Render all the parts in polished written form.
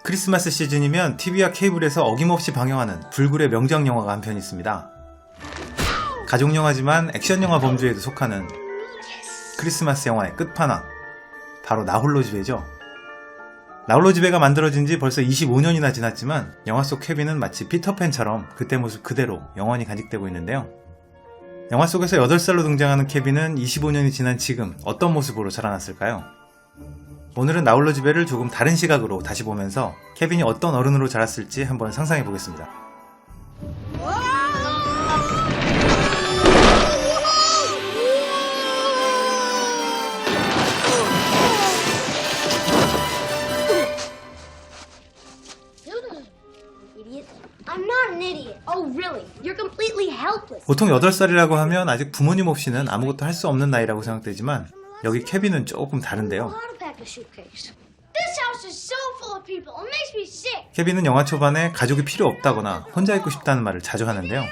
크리스마스 시즌이면 TV와 케이블에서 어김없이 방영하는 불굴의 명작 영화가 한 편 있습니다. 가족영화지만 액션영화 범주에도 속하는 크리스마스 영화의 끝판왕, 바로 나홀로 집에죠. 나홀로 집에가 만들어진 지 벌써 25년이나 지났지만 영화 속 케빈은 마치 피터팬처럼 그때 모습 그대로 영원히 간직되고 있는데요. 영화 속에서 8살로 등장하는 케빈은 25년이 지난 지금 어떤 모습으로 자라났을까요? 오늘은 나홀로 집에를 조금 다른 시각으로 다시 보면서 케빈이 어떤 어른으로 자랐을지 한번 상상해 보겠습니다. 보통 8살이라고 하면 아직 부모님 없이는 아무것도 할 수 없는 나이라고 생각되지만 여기 케빈은 조금 다른데요. 케빈은 영화 초반에 가족이 필요 없다거나 혼자 있고 싶다는 말을 자주 하는데요.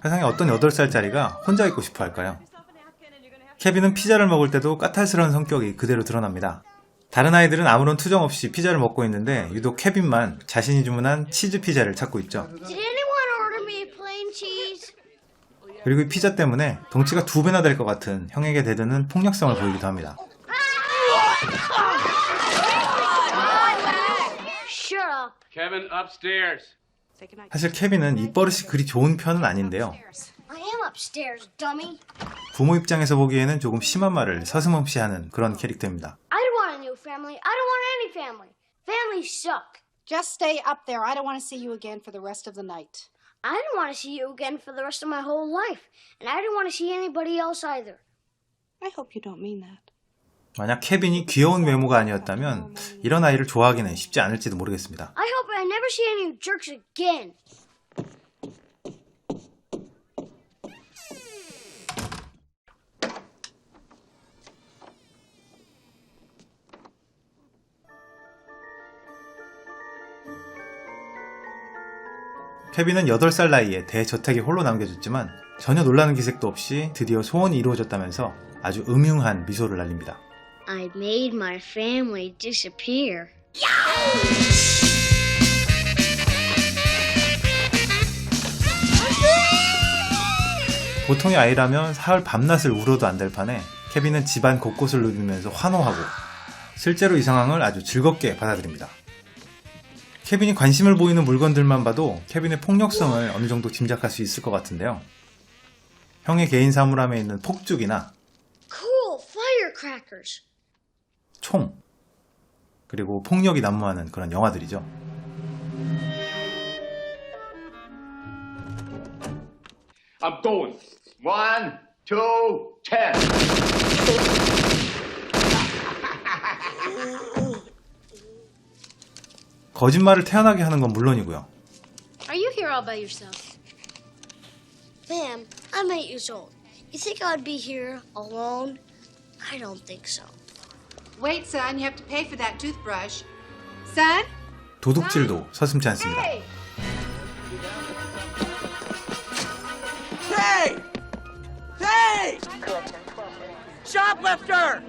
세상에 어떤 8살짜리가 혼자 있고 싶어 할까요? 케빈은 피자를 먹을 때도 까탈스러운 성격이 그대로 드러납니다. 다른 아이들은 아무런 투정 없이 피자를 먹고 있는데 유독 케빈만 자신이 주문한 치즈 피자를 찾고 있죠. 그리고 이 피자 때문에 덩치가 2배나 될 것 같은 형에게 대드는 폭력성을 보이기도 합니다. 사실 케빈은 입버릇이 그리 좋은 편은 아닌데요. 부모 입장에서 보기에는 조금 심한 말을 서슴없이 하는 그런 캐릭터입니다. Just stay up there. I don't want to see you again for the rest of the night. I don't want to see you again for the rest of my whole life. And I don't want to see anybody else either. I hope you don't mean that. 만약 케빈이 귀여운 외모가 아니었다면 이런 아이를 좋아하기는 쉽지 않을지도 모르겠습니다. I hope I never see any jerks again. 케빈은 8살 나이에 대저택에 홀로 남겨졌지만 전혀 놀라는 기색도 없이 드디어 소원이 이루어졌다면서 아주 음흉한 미소를 날립니다. I made my family disappear. 보통의 아이라면 사흘 밤낮을 울어도 안 될 판에 케빈은 집안 곳곳을 누비면서 환호하고 실제로 이 상황을 아주 즐겁게 받아들입니다. 케빈이 관심을 보이는 물건들만 봐도 케빈의 폭력성을 어느 정도 짐작할 수 있을 것 같은데요. 형의 개인 사물함에 있는 폭죽이나 Cool firecrackers. 총, 그리고 폭력이 난무하는 그런 영화들이죠. I'm going. 1, 2, 10. 거짓말을 태어나게 하는 건 물론이고요. Are you here all by yourself? Ma'am, I'm 8 years old. You think I'd be here alone? I don't think so. Wait, son. You have to pay for that toothbrush. Son? 도둑질도 서슴지 않습니다. Hey! Hey! Shoplifter!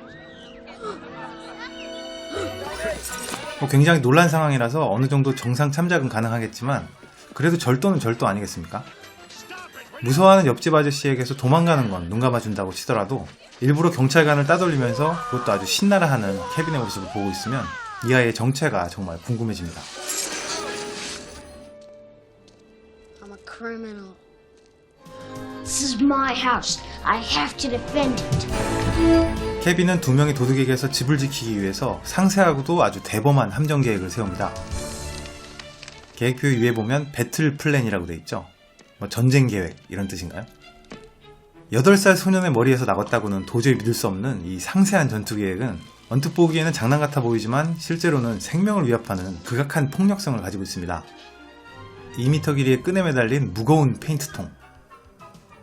굉장히 놀란 상황이라서 어느 정도 정상 참작은 가능하겠지만 그래도 절도는 절도 아니겠습니까? 무서워하는 옆집 아저씨에게서 도망가는 건 눈 감아준다고 치더라도 일부러 경찰관을 따돌리면서 그것도 아주 신나라 하는 케빈의 모습을 보고 있으면 이 아이의 정체가 정말 궁금해집니다. I'm a criminal. This is my house. I have to defend it. 케빈은 2명의 도둑에게서 집을 지키기 위해서 상세하고도 아주 대범한 함정 계획을 세웁니다. 계획표 위에 보면 배틀 플랜이라고 되어 있죠. 전쟁 계획 이런 뜻인가요? 8살 소년의 머리에서 나갔다고는 도저히 믿을 수 없는 이 상세한 전투 계획은 언뜻 보기에는 장난 같아 보이지만 실제로는 생명을 위협하는 극악한 폭력성을 가지고 있습니다. 2m 길이의 끈에 매달린 무거운 페인트통,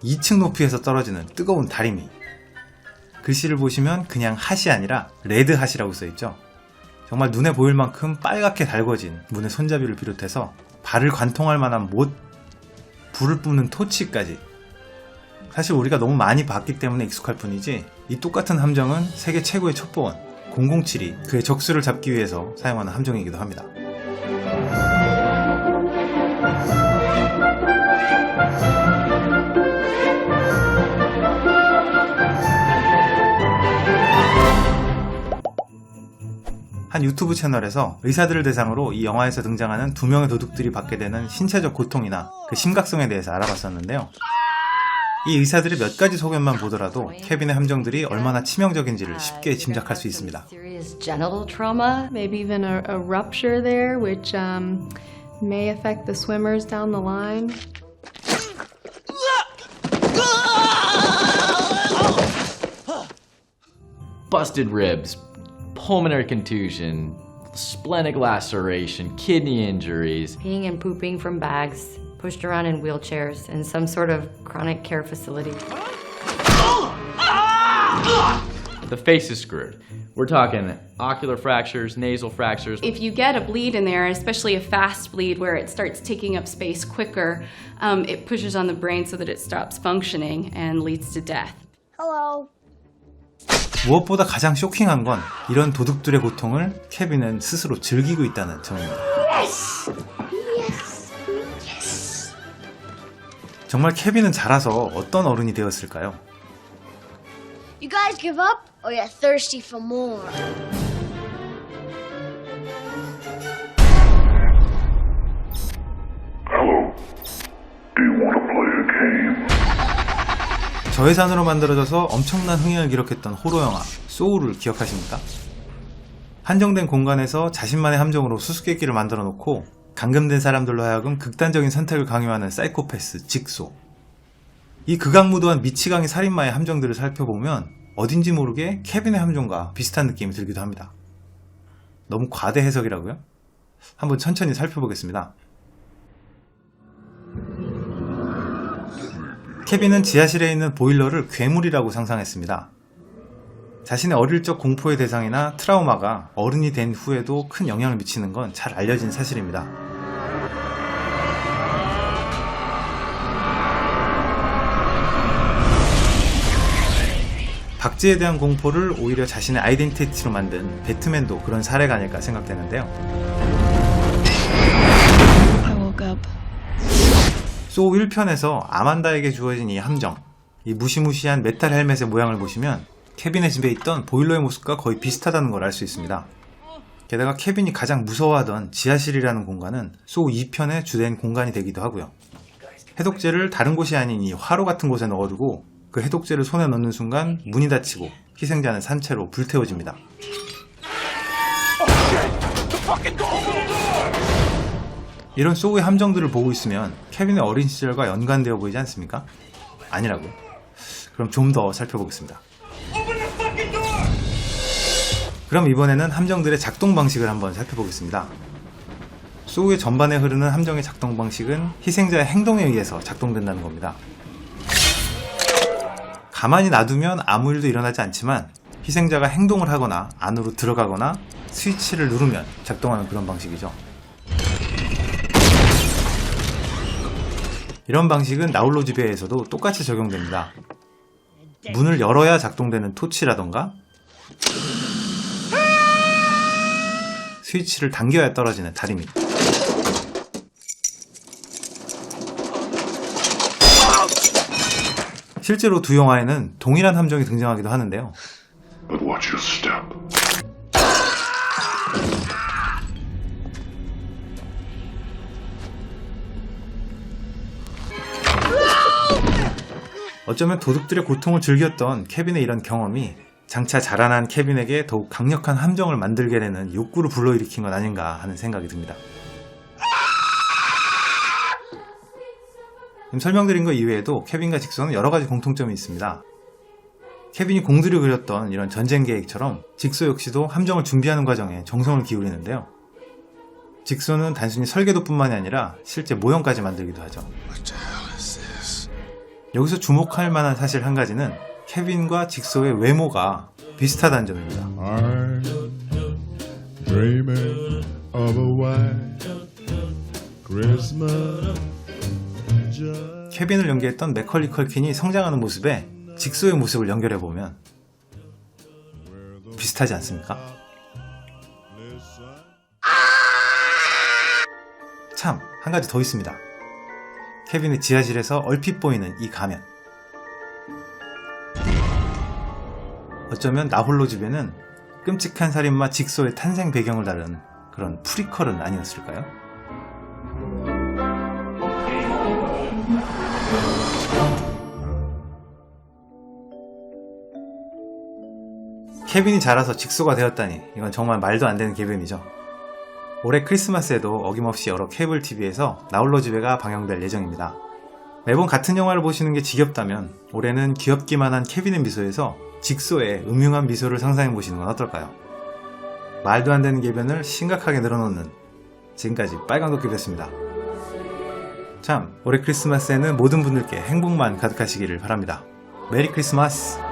2층 높이에서 떨어지는 뜨거운 다리미, 글씨를 보시면 그냥 핫이 아니라 레드 핫이라고 써있죠. 정말 눈에 보일 만큼 빨갛게 달궈진 문의 손잡이를 비롯해서 발을 관통할 만한 못, 불을 뿜는 토치까지. 사실 우리가 너무 많이 봤기 때문에 익숙할 뿐이지 이 똑같은 함정은 세계 최고의 첩보원 007이 그의 적수를 잡기 위해서 사용하는 함정이기도 합니다. 한 유튜브 채널에서 의사들을 대상으로 이 영화에서 등장하는 두 명의 도둑들이 받게 되는 신체적 고통이나 그 심각성에 대해서 알아봤었는데요. 이 의사들의 몇 가지 소견만 보더라도 케빈의 함정들이 얼마나 치명적인지를 쉽게 짐작할 수 있습니다. Serious genital trauma. Maybe even a rupture there, which may affect the swimmers down the line. Busted ribs, pulmonary contusion, splenic laceration, kidney injuries. Peeing and pooping from bags, pushed around in wheelchairs in some sort of chronic care facility. The face is screwed. We're talking ocular fractures, nasal fractures. If you get a bleed in there, especially a fast bleed where it starts taking up space quicker, it pushes on the brain so that it stops functioning and leads to death. Hello. 무엇보다 가장 쇼킹한 건 이런 도둑들의 고통을 케빈은 스스로 즐기고 있다는 점입니다. 정말 케빈은 자라서 어떤 어른이 되었을까요? You guys give up, or you're thirsty for more? 저예산으로 만들어져서 엄청난 흥행을 기록했던 호러 영화 소울을 기억하십니까? 한정된 공간에서 자신만의 함정으로 수수께끼를 만들어 놓고 감금된 사람들로 하여금 극단적인 선택을 강요하는 사이코패스 직소. 이 극악무도한 미치광이 살인마의 함정들을 살펴보면 어딘지 모르게 케빈의 함정과 비슷한 느낌이 들기도 합니다. 너무 과대 해석이라고요? 한번 천천히 살펴보겠습니다. 케빈은 지하실에 있는 보일러를 괴물이라고 상상했습니다. 자신의 어릴 적 공포의 대상이나 트라우마가 어른이 된 후에도 큰 영향을 미치는 건 잘 알려진 사실입니다. 박쥐에 대한 공포를 오히려 자신의 아이덴티티로 만든 배트맨도 그런 사례가 아닐까 생각되는데요. I woke up. 소우 1편에서 아만다에게 주어진 이 함정, 이 무시무시한 메탈 헬멧의 모양을 보시면 케빈의 집에 있던 보일러의 모습과 거의 비슷하다는 걸 알 수 있습니다. 게다가 케빈이 가장 무서워하던 지하실이라는 공간은 소우 2편의 주된 공간이 되기도 하고요. 해독제를 다른 곳이 아닌 이 화로 같은 곳에 넣어두고 그 해독제를 손에 넣는 순간 문이 닫히고 희생자는 산채로 불태워집니다. 이런 소우의 함정들을 보고 있으면 케빈의 어린 시절과 연관되어 보이지 않습니까? 아니라고요? 그럼 좀 더 살펴보겠습니다. 그럼 이번에는 함정들의 작동 방식을 한번 살펴보겠습니다. 소우의 전반에 흐르는 함정의 작동 방식은 희생자의 행동에 의해서 작동된다는 겁니다. 가만히 놔두면 아무 일도 일어나지 않지만 희생자가 행동을 하거나 안으로 들어가거나 스위치를 누르면 작동하는 그런 방식이죠. 이런 방식은 나홀로 지배에서도 똑같이 적용됩니다. 문을 열어야 작동되는 토치라던가 스위치를 당겨야 떨어지는 다리미. 실제로 두 영화에는 동일한 함정이 등장하기도 하는데요. But watch your step. 어쩌면 도둑들의 고통을 즐겼던 케빈의 이런 경험이 장차 자라난 케빈에게 더욱 강력한 함정을 만들게 되는 욕구를 불러일으킨 건 아닌가 하는 생각이 듭니다. 설명드린 것 이외에도 케빈과 직소는 여러가지 공통점이 있습니다. 케빈이 공들여 그렸던 이런 전쟁 계획처럼 직소 역시도 함정을 준비하는 과정에 정성을 기울이는데요. 직소는 단순히 설계도뿐만이 아니라 실제 모형까지 만들기도 하죠. 여기서 주목할 만한 사실 한 가지는 케빈과 직소의 외모가 비슷하다는 점입니다. I'm dreaming of a white Christmas. 케빈을 연기했던 맥컬리 컬킨이 성장하는 모습에 직소의 모습을 연결해보면 비슷하지 않습니까? 참, 한 가지 더 있습니다. 케빈의 지하실에서 얼핏 보이는 이 가면. 어쩌면 나홀로 집에는 끔찍한 살인마 직소의 탄생 배경을 다룬 그런 프리퀄은 아니었을까요? 케빈이 자라서 직소가 되었다니 이건 정말 말도 안 되는 개변이죠. 올해 크리스마스에도 어김없이 여러 케이블 TV에서 나홀로 집에가 방영될 예정입니다. 매번 같은 영화를 보시는 게 지겹다면 올해는 귀엽기만 한 케빈의 미소에서 직소의 음흉한 미소를 상상해 보시는 건 어떨까요? 말도 안 되는 개변을 심각하게 늘어놓는 지금까지 빨강도끼였습니다. 참, 올해 크리스마스에는 모든 분들께 행복만 가득하시기를 바랍니다. 메리 크리스마스!